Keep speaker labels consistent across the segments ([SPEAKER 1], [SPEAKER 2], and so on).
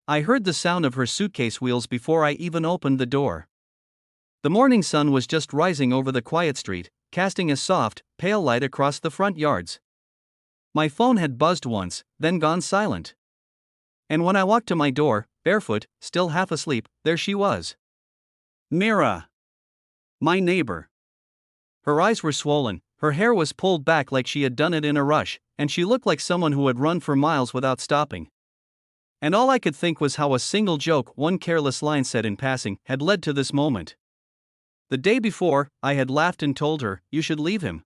[SPEAKER 1] I heard the sound of her suitcase wheels before I even opened the door. The morning sun was just rising over the quiet street, casting a soft, pale light across the front yards. My phone had buzzed once, then gone silent. And when I walked to my door, barefoot, still half asleep, there she was. Mira. My neighbor. Her eyes were swollen, her hair was pulled back like she had done it in a rush, and she looked like someone who had run for miles without stopping. And all I could think was how a single joke, one careless line said in passing, had led to this moment. The day before, I had laughed and told her, "You should leave him."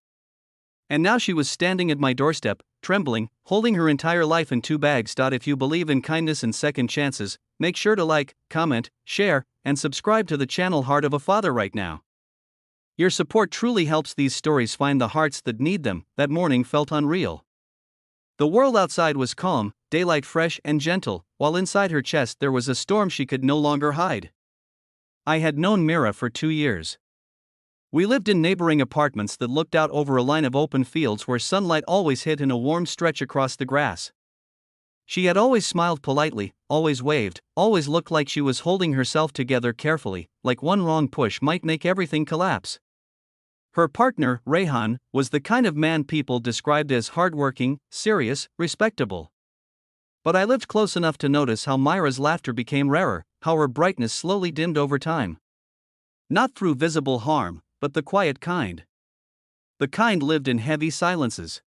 [SPEAKER 1] And now she was standing at my doorstep, trembling, holding her entire life in two bags. If you believe in kindness and second chances, make sure to like, comment, share, and subscribe to the channel Heart of a Father right now. Your support truly helps these stories find the hearts that need them. That morning felt unreal. The world outside was calm, daylight fresh and gentle, while inside her chest there was a storm she could no longer hide. I had known Mira for 2 years. We lived in neighboring apartments that looked out over a line of open fields where sunlight always hit in a warm stretch across the grass. She had always smiled politely, always waved, always looked like she was holding herself together carefully, like one wrong push might make everything collapse. Her partner, Rehan, was the kind of man people described as hardworking, serious, respectable. But I lived close enough to notice how Myra's laughter became rarer, how her brightness slowly dimmed over time. Not through visible harm, but the quiet kind. The kind lived in heavy silences.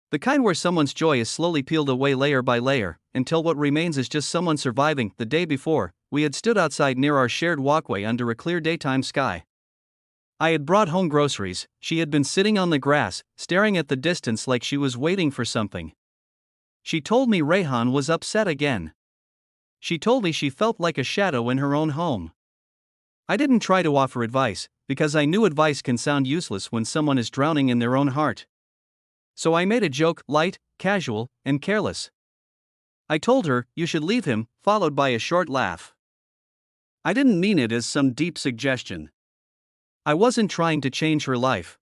[SPEAKER 1] The kind where someone's joy is slowly peeled away layer by layer, until what remains is just someone surviving. The day before, we had stood outside near our shared walkway under a clear daytime sky. I had brought home groceries. She had been sitting on the grass, staring at the distance like she was waiting for something. She told me Rehan was upset again. She told me she felt like a shadow in her own home. I didn't try to offer advice, because I knew advice can sound useless when someone is drowning in their own heart. So I made a joke, light, casual, and careless. I told her, "You should leave him," followed by a short laugh. I didn't mean it as some deep suggestion. I wasn't trying to change her life.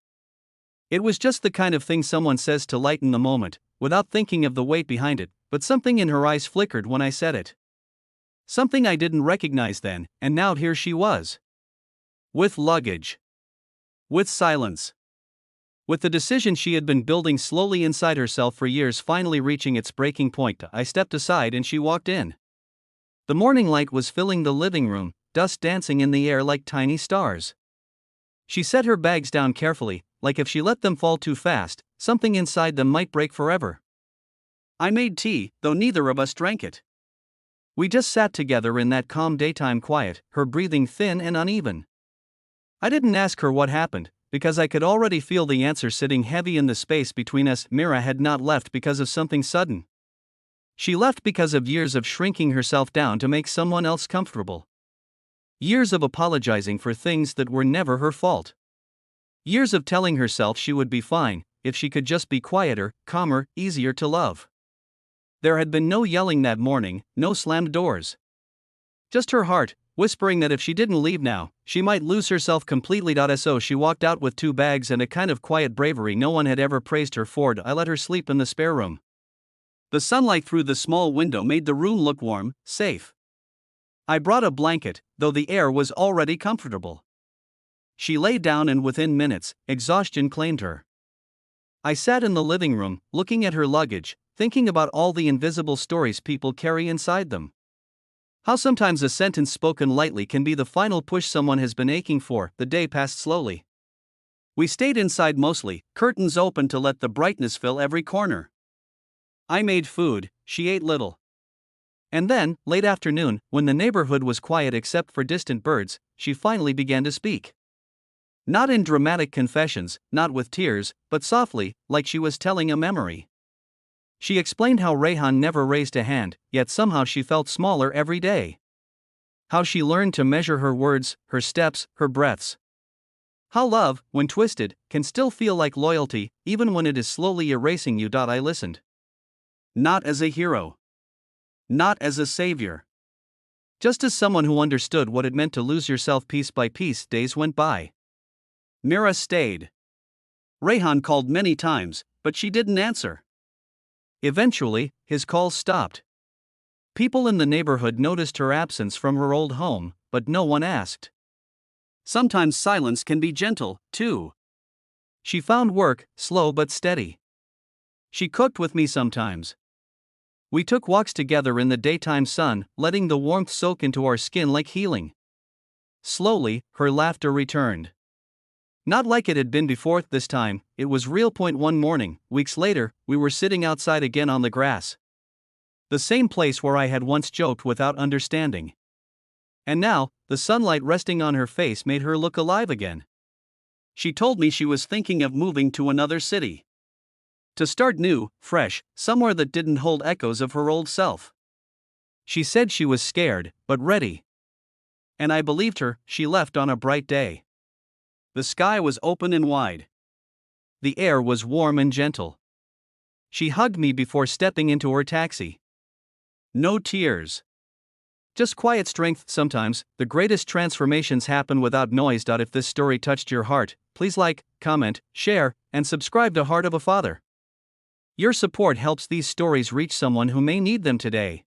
[SPEAKER 1] It was just the kind of thing someone says to lighten the moment, without thinking of the weight behind it, but something in her eyes flickered when I said it. Something I didn't recognize then, and now here she was. With luggage. With silence. With the decision she had been building slowly inside herself for years finally reaching its breaking point. I stepped aside and she walked in. The morning light was filling the living room, dust dancing in the air like tiny stars. She set her bags down carefully, like if she let them fall too fast, something inside them might break forever. I made tea, though neither of us drank it. We just sat together in that calm daytime quiet, her breathing thin and uneven. I didn't ask her what happened, because I could already feel the answer sitting heavy in the space between us. Mira had not left because of something sudden. She left because of years of shrinking herself down to make someone else comfortable. Years of apologizing for things that were never her fault. Years of telling herself she would be fine, if she could just be quieter, calmer, easier to love. There had been no yelling that morning, no slammed doors. Just her heart, whispering that if she didn't leave now, she might lose herself completely. So she walked out with 2 bags and a kind of quiet bravery no one had ever praised her for. I let her sleep in the spare room. The sunlight through the small window made the room look warm, safe. I brought a blanket, though the air was already comfortable. She lay down and within minutes, exhaustion claimed her. I sat in the living room, looking at her luggage, thinking about all the invisible stories people carry inside them. How sometimes a sentence spoken lightly can be the final push someone has been aching for. The day passed slowly. We stayed inside mostly, curtains open to let the brightness fill every corner. I made food, she ate little. And then, late afternoon, when the neighborhood was quiet except for distant birds, she finally began to speak. Not in dramatic confessions, not with tears, but softly, like she was telling a memory. She explained how Rehan never raised a hand, yet somehow she felt smaller every day. How she learned to measure her words, her steps, her breaths. How love, when twisted, can still feel like loyalty, even when it is slowly erasing you. I listened. Not as a hero. Not as a savior. Just as someone who understood what it meant to lose yourself piece by piece. Days went by. Mira stayed. Rehan called many times, but she didn't answer. Eventually, his calls stopped. People in the neighborhood noticed her absence from her old home, but no one asked. Sometimes silence can be gentle, too. She found work, slow but steady. She cooked with me sometimes. We took walks together in the daytime sun, letting the warmth soak into our skin like healing. Slowly, her laughter returned. Not like it had been before. This time, it was real. One morning, weeks later, we were sitting outside again on the grass. The same place where I had once joked without understanding. And now, the sunlight resting on her face made her look alive again. She told me she was thinking of moving to another city. To start new, fresh, somewhere that didn't hold echoes of her old self. She said she was scared, but ready. And I believed her. She left on a bright day. The sky was open and wide. The air was warm and gentle. She hugged me before stepping into her taxi. No tears. Just quiet strength. Sometimes, the greatest transformations happen without noise. If this story touched your heart, please like, comment, share, and subscribe to Heart of a Father. Your support helps these stories reach someone who may need them today.